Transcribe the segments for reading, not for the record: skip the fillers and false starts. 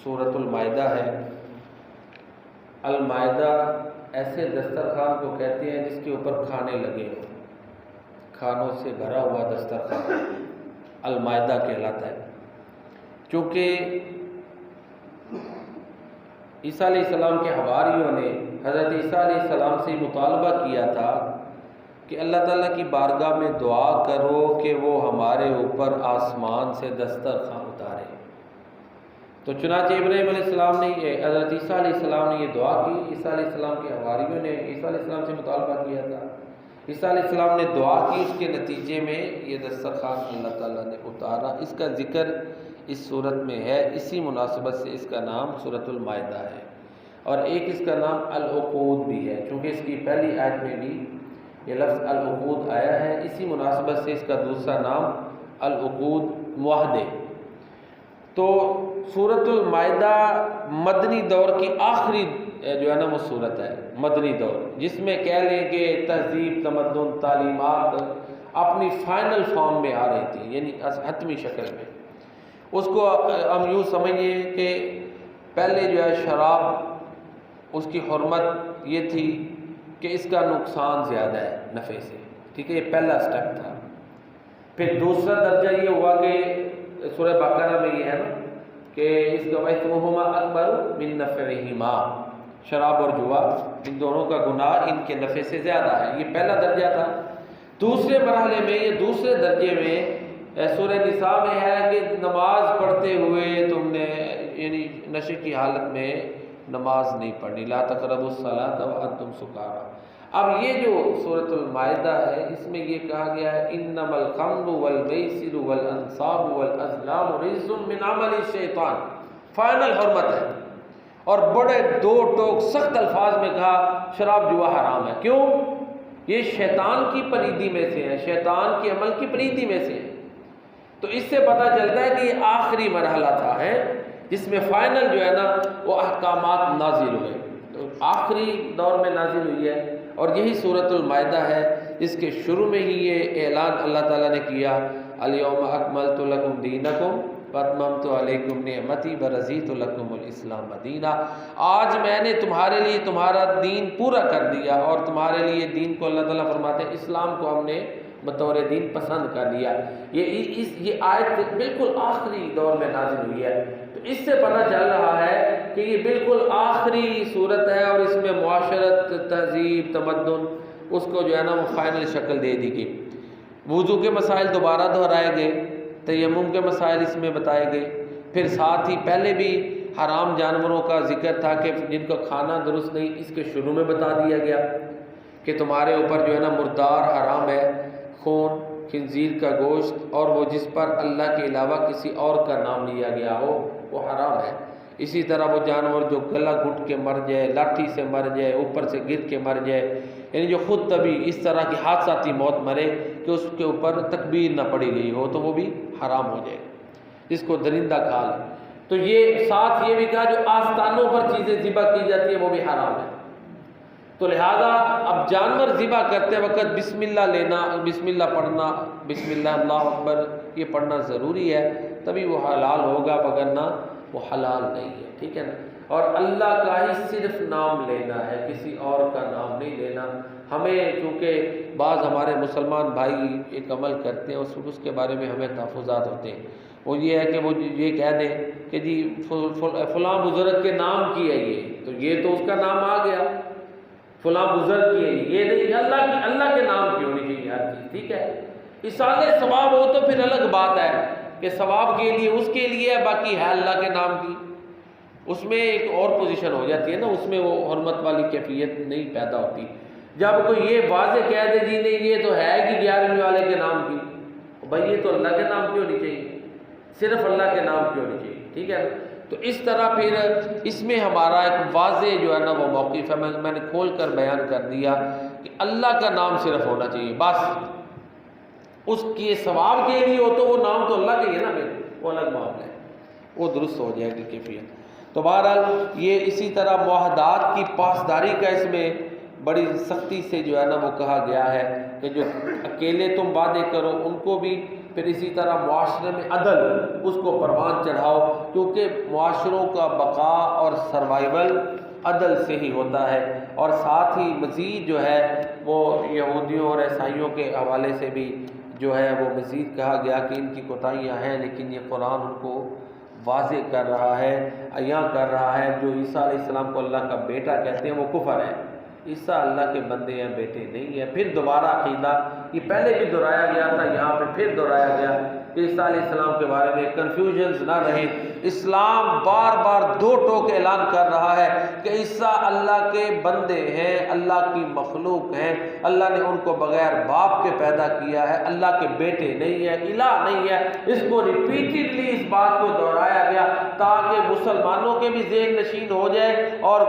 سورۃ المائدہ ہے۔ المائدہ ایسے دسترخوان کو کہتے ہیں جس کے اوپر کھانے لگے ہوں، کھانوں سے بھرا ہوا دسترخوان المائدہ کہلاتا ہے۔ چونکہ عیسیٰ علیہ السلام کے حواریوں نے حضرت عیسیٰ علیہ السلام سے مطالبہ کیا تھا کہ اللہ تعالیٰ کی بارگاہ میں دعا کرو کہ وہ ہمارے اوپر آسمان سے دسترخوان اتارے، تو چنانچہ ابراہیم علیہ السلام نے حضرت عیسیٰ علیہ السلام نے یہ دعا کی۔ عیسیٰ علیہ السلام کے حواریوں نے عیسیٰ علیہ السلام سے مطالبہ کیا تھا، عیسیٰ علیہ السلام نے دعا کی، اس کے نتیجے میں یہ دسترخوان اللہ تعالیٰ نے اتارا۔ اس کا ذکر اس صورت میں ہے، اسی مناسبت سے اس کا نام سورۃ المائدہ ہے۔ اور ایک اس کا نام العقود بھی ہے، چونکہ اس کی پہلی آیت میں بھی یہ لفظ العقود آیا ہے، اسی مناسبت سے اس کا دوسرا نام العقود معاہدے۔ تو سورۃ المائدہ مدنی دور کی آخری جو ہے نا وہ صورت ہے، مدنی دور، جس میں کہہ لیں کہ تہذیب، تمدن، تعلیمات اپنی فائنل فارم میں آ رہی تھی، یعنی حتمی شکل میں۔ اس کو ہم یوں سمجھیں کہ پہلے جو ہے شراب، اس کی حرمت یہ تھی کہ اس کا نقصان زیادہ ہے نفع سے، ٹھیک ہے، یہ پہلا سٹیپ تھا۔ پھر دوسرا درجہ یہ ہوا کہ سورہ بقرہ میں یہ ہے نا کہ اس کا وَإِثْمُهُمَا أَكْبَرُ مِن نَفْعِهِمَا، شراب اور جوا ان دونوں کا گناہ ان کے نفع سے زیادہ ہے، یہ پہلا درجہ تھا۔ دوسرے مرحلے میں، یہ دوسرے درجے میں سورہ نساء میں ہے کہ نماز پڑھتے ہوئے تم نے یعنی نشے کی حالت میں نماز نہیں پڑھنی، لا تقربوا الصلاۃ وانتم سکارى۔ اب یہ جو سورۃ المائدہ ہے، اس میں یہ کہا گیا ہے انما الخمر والمیسر والانصاب والازلام رجس من عمل الشیطان، فائنل حرمت ہے، اور بڑے دو ٹوک سخت الفاظ میں کہا شراب جوا حرام ہے۔ کیوں؟ یہ شیطان کی پلیدی میں سے ہے، شیطان کے عمل کی پلیدی میں سے ہے۔ تو اس سے پتہ چلتا ہے کہ یہ آخری مرحلہ تھا ہے جس میں فائنل جو ہے نا وہ احکامات نازل ہوئے، تو آخری دور میں نازل ہوئی ہے، اور یہی سورۃ المائدہ ہے۔ اس کے شروع میں ہی یہ اعلان اللہ تعالیٰ نے کیا، الیوم اکملت لکم دینکم واتممت علیکم نعمتی ورضیت لکم الاسلام دینا، آج میں نے تمہارے لیے تمہارا دین پورا کر دیا، اور تمہارے لیے دین کو اللہ تعالیٰ فرماتے ہیں اسلام کو ہم نے بطور دین پسند کر لیا۔ یہ آیت بالکل آخری دور میں نازل ہوئی ہے، تو اس سے پتہ چل رہا ہے کہ یہ بالکل آخری صورت ہے، اور اس میں معاشرت، تہذیب، تمدن اس کو جو ہے نا وہ فائنل شکل دے دی گئی۔ وضو کے مسائل دوبارہ دہرائے گئے، تیمم کے مسائل اس میں بتائے گئے، پھر ساتھ ہی پہلے بھی حرام جانوروں کا ذکر تھا کہ جن کا کھانا درست نہیں، اس کے شروع میں بتا دیا گیا کہ تمہارے اوپر جو ہے نا مردار حرام ہے، خون، خنزیر کا گوشت، اور وہ جس پر اللہ کے علاوہ کسی اور کا نام لیا گیا ہو وہ حرام ہے۔ اسی طرح وہ جانور جو گلا گھٹ کے مر جائے، لاٹھی سے مر جائے، اوپر سے گر کے مر جائے، یعنی جو خود طبی اس طرح کی حادثاتی موت مرے کہ اس کے اوپر تکبیر نہ پڑی گئی ہو، تو وہ بھی حرام ہو جائے، جس کو درندہ کھال ہے۔ تو یہ ساتھ یہ بھی کہا جو آستانوں پر چیزیں ذبح کی جاتی ہیں وہ بھی حرام ہے۔ تو لہذا اب جانور ذبح کرتے وقت بسم اللہ لینا، بسم اللہ پڑھنا، بسم اللہ اللہ اکبر یہ پڑھنا ضروری ہے، تبھی وہ حلال ہوگا، وگرنہ وہ حلال نہیں ہے، ٹھیک ہے نا۔ اور اللہ کا ہی صرف نام لینا ہے، کسی اور کا نام نہیں لینا۔ ہمیں چونکہ بعض ہمارے مسلمان بھائی ایک عمل کرتے ہیں، اس کے بارے میں ہمیں تحفظات ہوتے ہیں، وہ یہ ہے کہ وہ یہ کہہ دیں کہ جی فلاں بزرگ کے نام کی ہے یہ، تو یہ تو اس کا نام آ گیا، فلاں بزرگ کی ہے یہ نہیں، اللہ کے نام کی ہونی چاہیے ہر چیز، ٹھیک ہے۔ اصالِ ثواب ہو تو پھر الگ بات ہے کہ ثواب کے لیے اس کے لیے ہے، باقی ہے اللہ کے نام کی، اس میں ایک اور پوزیشن ہو جاتی ہے نا، اس میں وہ حرمت والی کیفیت نہیں پیدا ہوتی۔ جب کوئی یہ واضح کہہ دے جی نہیں یہ تو ہے کہ 11ویں والے کے نام کی، بھائی یہ تو اللہ کے نام کی ہونی چاہیے، صرف اللہ کے نام کی ہونی چاہیے، ٹھیک ہے۔ تو اس طرح پھر اس میں ہمارا ایک واضح جو ہے نا وہ موقف ہے، میں نے کھول کر بیان کر دیا کہ اللہ کا نام صرف ہونا چاہیے، بس اس کے ثواب کے لیے ہو تو وہ نام تو اللہ کا ہی ہے نا، پھر وہ الگ معاملہ ہے، وہ درست ہو جائے گی کیفیت۔ تو بہرحال یہ اسی طرح معاہدات کی پاسداری کا اس میں بڑی سختی سے جو ہے نا وہ کہا گیا ہے کہ جو اکیلے تم وعدے کرو ان کو بھی پھر اسی طرح معاشرے میں عدل، اس کو پروان چڑھاؤ، کیونکہ معاشروں کا بقا اور سروائیول عدل سے ہی ہوتا ہے۔ اور ساتھ ہی مزید جو ہے وہ یہودیوں اور عیسائیوں کے حوالے سے بھی جو ہے وہ مزید کہا گیا کہ ان کی کوتاہیاں ہیں، لیکن یہ قرآن ان کو واضح کر رہا ہے، عیاں کر رہا ہے۔ جو عیسیٰ علیہ السلام کو اللہ کا بیٹا کہتے ہیں وہ کفر ہے، عیسیٰ اللہ کے بندے ہیں، بیٹے نہیں ہیں۔ پھر دوبارہ عقیدہ یہ پہلے بھی دہرایا گیا تھا، یہاں پہ پھر دہرایا گیا کہ عیسیٰ علیہ السلام کے بارے میں کنفیوژنز نہ رہے۔ اسلام بار بار دو ٹوک اعلان کر رہا ہے کہ عیسیٰ اللہ کے بندے ہیں، اللہ کی مخلوق ہیں، اللہ نے ان کو بغیر باپ کے پیدا کیا ہے، اللہ کے بیٹے نہیں ہیں، الہ نہیں ہے۔ اس کو ریپیٹڈلی اس بات کو دہرایا گیا تاکہ مسلمانوں کے بھی ذہن نشین ہو جائے اور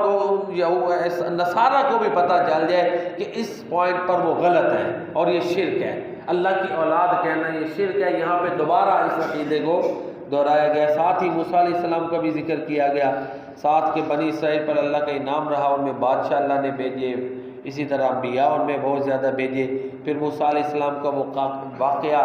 نصارہ کو بھی پتہ چل جائے کہ اس پوائنٹ پر وہ غلط ہے اور یہ شرک ہے، اللہ کی اولاد کہنا یہ شرک ہے۔ یہاں پہ دوبارہ اس عقیدے کو دہرایا گیا۔ ساتھ ہی موسیٰ علیہ السلام کا بھی ذکر کیا گیا، ساتھ کے بنی اسرائیل پر اللہ کا انعام رہا، ان میں بادشاہ اللہ نے بھیجے، اسی طرح انبیاء ان میں بہت زیادہ بھیجے۔ پھر موسیٰ علیہ السلام کا وہ واقعہ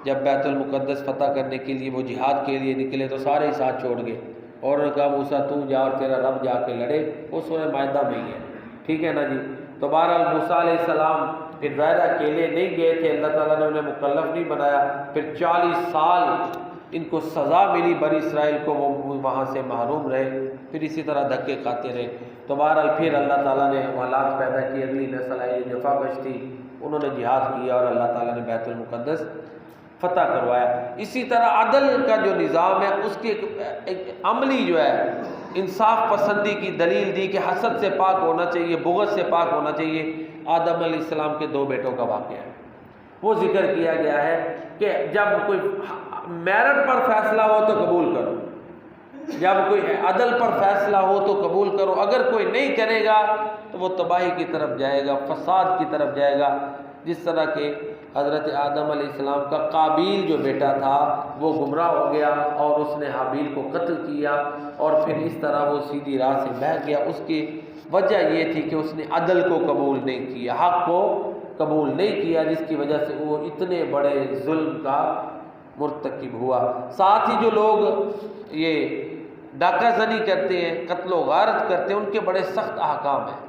جب بیت المقدس فتح کرنے کے لیے وہ جہاد کے لیے نکلے تو سارے ہی ساتھ چھوڑ گئے، اور انہوں نے کہا موسیٰ تو جا اور تیرا رب جا کے لڑے، وہ سورہ مائدہ میں ہی ہے، ٹھیک ہے نا جی۔ تو بہرحال موسیٰ علیہ السلام پھر ظاہر اکیلے نہیں گئے تھے، اللہ تعالیٰ نے انہیں مکلف نہیں بنایا۔ پھر 40 سال ان کو سزا ملی بنی اسرائیل کو، وہ وہاں سے محروم رہے، پھر اسی طرح دھکے کھاتے رہے۔ تو بہرحال پھر اللہ تعالیٰ نے حالات پیدا کی، اگلی نسل آئی جفا کش تھی، انہوں نے جہاد کیا اور اللہ تعالیٰ نے بیت المقدس فتح کروایا۔ اسی طرح عدل کا جو نظام ہے اس کی ایک عملی جو ہے انصاف پسندی کی دلیل دی کہ حسد سے پاک ہونا چاہیے، بغض سے پاک ہونا چاہیے۔ آدم علیہ السلام کے 2 بیٹوں کا واقعہ ہے، وہ ذکر کیا گیا ہے کہ جب کوئی میرٹ پر فیصلہ ہو تو قبول کرو، جب کوئی عدل پر فیصلہ ہو تو قبول کرو، اگر کوئی نہیں کرے گا تو وہ تباہی کی طرف جائے گا، فساد کی طرف جائے گا۔ جس طرح کہ حضرت آدم علیہ السلام کا قابیل جو بیٹا تھا وہ گمراہ ہو گیا اور اس نے حابیل کو قتل کیا، اور پھر اس طرح وہ سیدھی راہ سے بہک گیا۔ اس کی وجہ یہ تھی کہ اس نے عدل کو قبول نہیں کیا، حق کو قبول نہیں کیا، جس کی وجہ سے وہ اتنے بڑے ظلم کا مرتکب ہوا۔ ساتھ ہی جو لوگ یہ ڈاکہ زنی کرتے ہیں، قتل و غارت کرتے ہیں، ان کے بڑے سخت احکام ہیں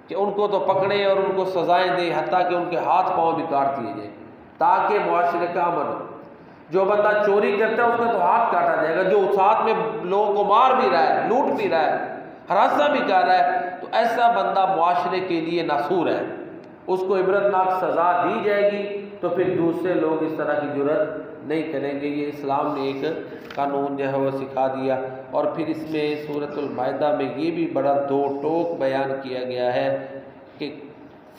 کہ ان کو تو پکڑیں اور ان کو سزائیں دیں، حتیٰ کہ ان کے ہاتھ پاؤں بھی کاٹ دیے جائیں تاکہ معاشرے کا امن ہو۔ جو بندہ چوری کرتا ہے اس کا تو ہاتھ کاٹا جائے گا، جو ساتھ میں لوگوں کو مار بھی رہا ہے، لوٹ بھی رہا ہے، ہراساں بھی کر رہا ہے، تو ایسا بندہ معاشرے کے لیے ناصور ہے، اس کو عبرتناک سزا دی جائے گی، تو پھر دوسرے لوگ اس طرح کی جرات نہیں کریں گے۔ یہ اسلام نے ایک قانون جو ہے وہ سکھا دیا۔ اور پھر اس میں سورۃ المائدہ میں یہ بھی بڑا 2 ٹوک بیان کیا گیا ہے کہ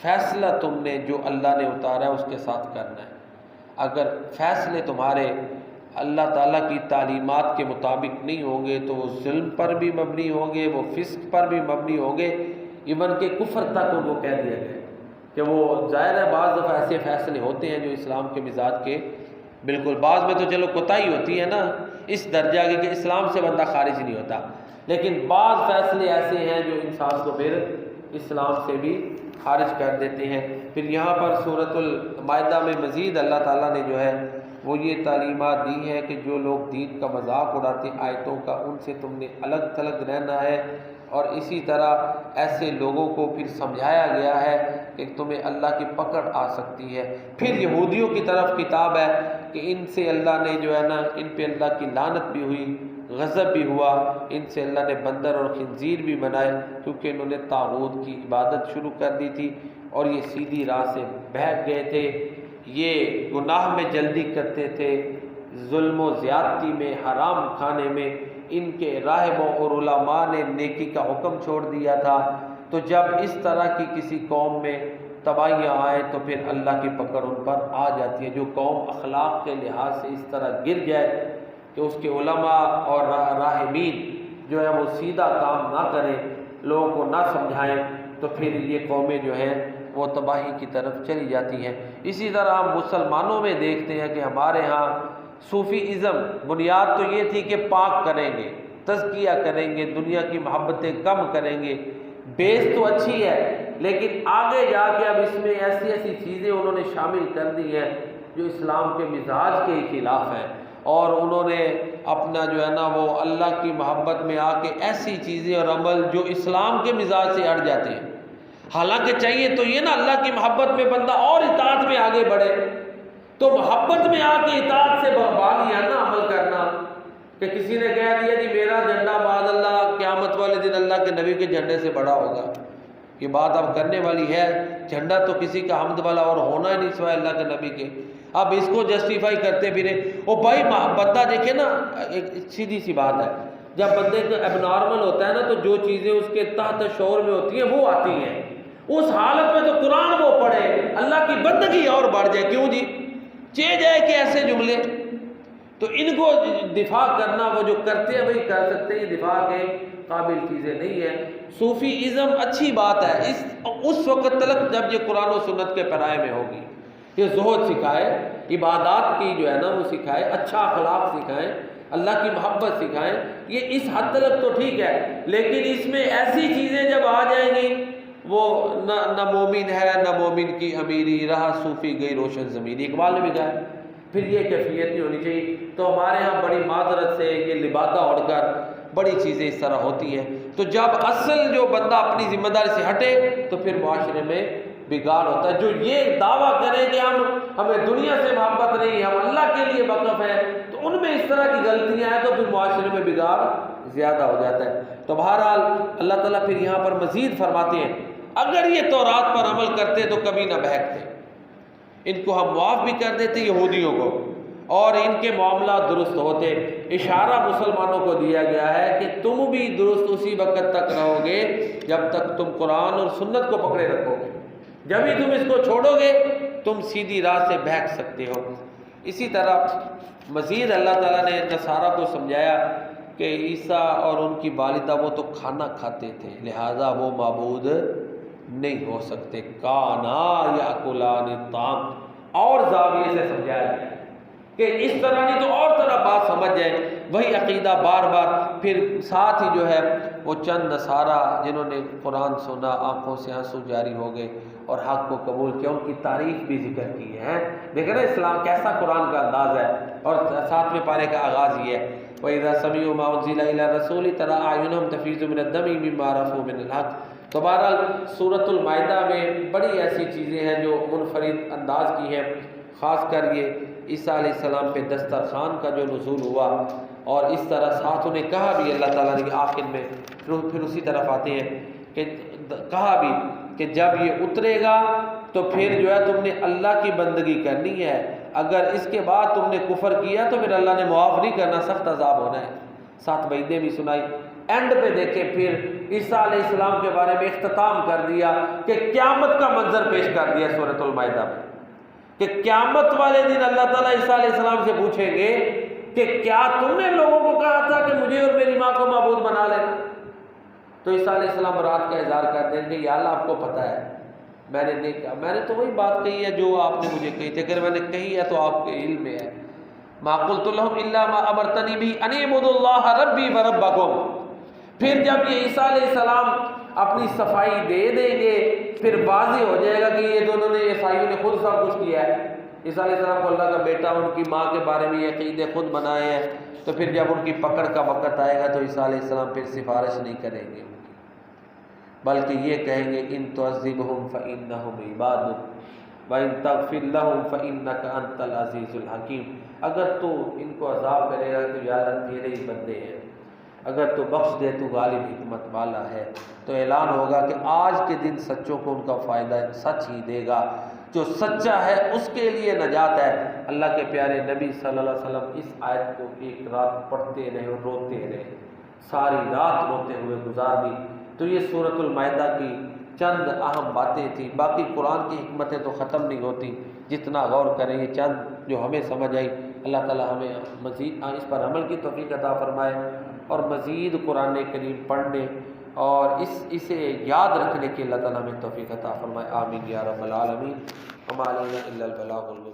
فیصلہ تم نے جو اللہ نے اتارا ہے اس کے ساتھ کرنا ہے۔ اگر فیصلے تمہارے اللہ تعالیٰ کی تعلیمات کے مطابق نہیں ہوں گے تو وہ ظلم پر بھی مبنی ہوں گے، وہ فسق پر بھی مبنی ہوں گے، ایون کہ کفر تک ان کو کہہ دیا گیا کہ وہ ظاہر ہے بعض دفعہ ایسے فیصلے ہوتے ہیں جو اسلام کے مزاج کے بالکل، بعض میں تو چلو کوتاہی ہوتی ہے نا اس درجہ کی کہ اسلام سے بندہ خارج نہیں ہوتا، لیکن بعض فیصلے ایسے ہیں جو انسان کو پھر اسلام سے بھی خارج کر دیتے ہیں۔ پھر یہاں پر سورۃ المائدہ میں مزید اللہ تعالیٰ نے جو ہے وہ یہ تعلیمات دی ہے کہ جو لوگ دین کا مذاق اڑاتے ہیں آیتوں کا، ان سے تم نے الگ تھلگ رہنا ہے، اور اسی طرح ایسے لوگوں کو پھر سمجھایا گیا ہے کہ تمہیں اللہ کی پکڑ آ سکتی ہے۔ پھر یہودیوں کی طرف خطاب ہے کہ ان سے اللہ نے جو ہے نا ان پہ اللہ کی لعنت بھی ہوئی، غضب بھی ہوا، ان سے اللہ نے بندر اور خنزیر بھی بنائے کیونکہ انہوں نے طاغوت کی عبادت شروع کر دی تھی اور یہ سیدھی راہ سے بہک گئے تھے، یہ گناہ میں جلدی کرتے تھے، ظلم و زیادتی میں، حرام کھانے میں، ان کے راہبوں اور علماء نے نیکی کا حکم چھوڑ دیا تھا۔ تو جب اس طرح کی کسی قوم میں تباہیاں آئیں تو پھر اللہ کی پکڑ ان پر آ جاتی ہے۔ جو قوم اخلاق کے لحاظ سے اس طرح گر جائے کہ اس کے علماء اور راہبین جو ہے وہ سیدھا کام نہ کریں، لوگوں کو نہ سمجھائیں، تو پھر یہ قومیں جو ہیں وہ تباہی کی طرف چلی جاتی ہیں۔ اسی طرح ہم مسلمانوں میں دیکھتے ہیں کہ ہمارے ہاں صوفی ازم بنیاد تو یہ تھی کہ پاک کریں گے، تزکیہ کریں گے، دنیا کی محبتیں کم کریں گے، بیس تو اچھی ہے، لیکن آگے جا کے اب اس میں ایسی ایسی چیزیں انہوں نے شامل کر دی ہیں جو اسلام کے مزاج کے خلاف ہیں، اور انہوں نے اپنا جو ہے نا وہ اللہ کی محبت میں آ کے ایسی چیزیں اور عمل جو اسلام کے مزاج سے ہٹ جاتے ہیں۔ حالانکہ چاہیے تو یہ نا اللہ کی محبت میں بندہ اور اطاعت میں آگے بڑھے، تو محبت میں آ کے اطاعت سے بالیانہ عمل کرنا، کہ کسی نے کہہ دیا جی میرا جھنڈا بعد اللہ قیامت والے دن اللہ کے نبی کے جھنڈے سے بڑا ہوگا، یہ بات اب کرنے والی ہے؟ جھنڈا تو کسی کا حمد والا اور ہونا ہی نہیں سوائے اللہ کے نبی کے، اب اس کو جسٹیفائی کرتے پھرے۔ او بھائی بندہ دیکھے نا، ایک سیدھی سی بات ہے، جب بندے کا اب نارمل ہوتا ہے نا تو جو چیزیں اس کے تحت شعور میں ہوتی ہیں وہ آتی ہیں، اس حالت میں تو قرآن وہ پڑھے، اللہ کی بندگی اور بڑھ جائے، کیوں جی چے جائے کہ ایسے جملے، تو ان کو دفاع کرنا وہ جو کرتے ہیں وہی کر سکتے ہیں، دفاع کے قابل چیزیں نہیں ہیں۔ صوفی ازم اچھی بات ہے اس وقت تلک جب یہ قرآن و سنت کے پیرائے میں ہوگی، یہ زہد سکھائے، عبادات کی جو ہے نا وہ سکھائے، اچھا اخلاق سکھائیں، اللہ کی محبت سکھائیں، یہ اس حد تک تو ٹھیک ہے، لیکن اس میں ایسی چیزیں جب آ جائیں گی وہ نہ مومن ہے نہ مومن کی امیری، رہا صوفی گئی روشن زمین، اقبال نے بھی کہا ہے، پھر یہ کیفیت نہیں ہونی چاہیے۔ تو ہمارے ہاں بڑی معذرت سے یہ لبادہ اڑ کر بڑی چیزیں اس طرح ہوتی ہیں، تو جب اصل جو بندہ اپنی ذمہ داری سے ہٹے تو پھر معاشرے میں بگاڑ ہوتا ہے۔ جو یہ دعویٰ کرے کہ ہمیں دنیا سے محبت نہیں، ہم اللہ کے لیے وقف ہیں، تو ان میں اس طرح کی غلطیاں ہیں تو پھر معاشرے میں بگاڑ زیادہ ہو جاتا ہے۔ تو بہرحال اللہ تعالیٰ پھر یہاں پر مزید فرماتے ہیں اگر یہ تورات پر عمل کرتے تو کبھی نہ بہکتے، ان کو ہم معاف بھی کر دیتے یہودیوں کو، اور ان کے معاملات درست ہوتے۔ اشارہ مسلمانوں کو دیا گیا ہے کہ تم بھی درست اسی وقت تک رہو گے جب تک تم قرآن اور سنت کو پکڑے رکھو گے، جب ہی تم اس کو چھوڑو گے تم سیدھی راہ سے بہک سکتے ہو۔ اسی طرح مزید اللہ تعالیٰ نے نصارہ کو سمجھایا کہ عیسیٰ اور ان کی والدہ وہ تو کھانا کھاتے تھے لہٰذا وہ معبود نہیں ہو سکتے، کانا یاکلان الطعام، اور زاویے سے سمجھایا گیا کہ اس طرح نہیں تو اور طرح بات سمجھ جائے، وہی عقیدہ بار بار۔ پھر ساتھ ہی جو ہے وہ چند نصارہ جنہوں نے قرآن سنا آنکھوں سے آنسو جاری ہو گئے اور حق کو قبول کیا، ان کی تعریف بھی ذکر کی ہے۔ دیکھیں نا اسلام کیسا قرآن کا انداز ہے، اور ساتویں پارے کا آغاز یہ ہے وَإِذَا سَمِعُوا مَا أُنزِلَ إِلَى الرَّسُولِ تَرَىٰ أَعْيُنَهُمْ تَفِيضُ مِنَ الدَّمْعِ مِمَّا عَرَفُوا مِنَ الْحَقِّ۔ تو بہرحال سورۃ المائدہ میں بڑی ایسی چیزیں ہیں جو منفرد انداز کی ہیں، خاص کر یہ عیسیٰ علیہ السلام پہ دسترخوان کا جو نزول ہوا، اور اس طرح ساتھ انہیں کہا بھی اللہ تعالیٰ نے آخر میں پھر اسی طرف آتے ہیں کہ کہا بھی کہ جب یہ اترے گا تو پھر جو ہے تم نے اللہ کی بندگی کرنی ہے، اگر اس کے بعد تم نے کفر کیا تو پھر اللہ نے معاف نہیں کرنا، سخت عذاب ہونا ہے۔ ساتھ وعیدیں بھی سنائی، اینڈ پہ دیکھیں پھر عیسیٰ علیہ السلام کے بارے میں اختتام کر دیا کہ قیامت کا منظر پیش کر دیا سورۃ المائدہ میں، کہ قیامت والے دن اللہ تعالیٰ عیسیٰ علیہ السلام سے پوچھیں گے کہ کیا تم نے لوگوں کو کہا تھا کہ مجھے اور میری ماں کو معبود بنا لینا؟ تو عیسیٰ علیہ السلام رات کا اظہار کر دیں گے یا اللہ آپ کو پتہ ہے میں نے نہیں کہا، میں نے تو وہی بات کہی ہے جو آپ نے مجھے کہی تھی، اگر میں نے کہی ہے تو آپ کے علم میں ہے۔ ما قلت لهم الا ما امرتنی به ان اعبدوا اللہ ربی وربکم۔ پھر جب یہ عیسیٰ علیہ السلام اپنی صفائی دے دیں گے پھر واضح ہو جائے گا کہ یہ دونوں نے عیسائیوں نے خود سب کچھ کیا ہے، عیسیٰ علیہ السلام کو اللہ کا بیٹا ان کی ماں کے بارے میں یہ عقیدے خود بنائے ہیں، تو پھر جب ان کی پکڑ کا وقت آئے گا تو عیسیٰ علیہ السلام پھر سفارش نہیں کریں گے، بلکہ یہ کہیں گے ان تعذبہم فإنہم عبادک وإن تغفر لہم فإنک انت العزیز الحکیم۔ اگر تو ان کو عذاب کرے گا تو یا اللہ تیرے ہی بندے ہیں، اگر تو بخش دے تو غالب حکمت والا ہے۔ تو اعلان ہوگا کہ آج کے دن سچوں کو ان کا فائدہ سچ ہی دے گا، جو سچا ہے اس کے لیے نجات ہے۔ اللہ کے پیارے نبی صلی اللہ علیہ وسلم اس آیت کو ایک رات پڑھتے رہے اور روتے رہے، ساری رات روتے ہوئے گزار دی۔ تو یہ سورۃ المائدہ کی چند اہم باتیں تھیں، باقی قرآن کی حکمتیں تو ختم نہیں ہوتی، جتنا غور کریں یہ چند جو ہمیں سمجھ آئی۔ اللہ تعالی ہمیں مزید اس پر عمل کی توفیق عطا فرمائے اور مزید قرآن کریم پڑھنے اور اسے یاد رکھنے کی اللہ تعالیٰ ہمیں توفیق عطا فرمائے، آمین یا رب العالمین۔ وما علینا الا البلاغ المبین۔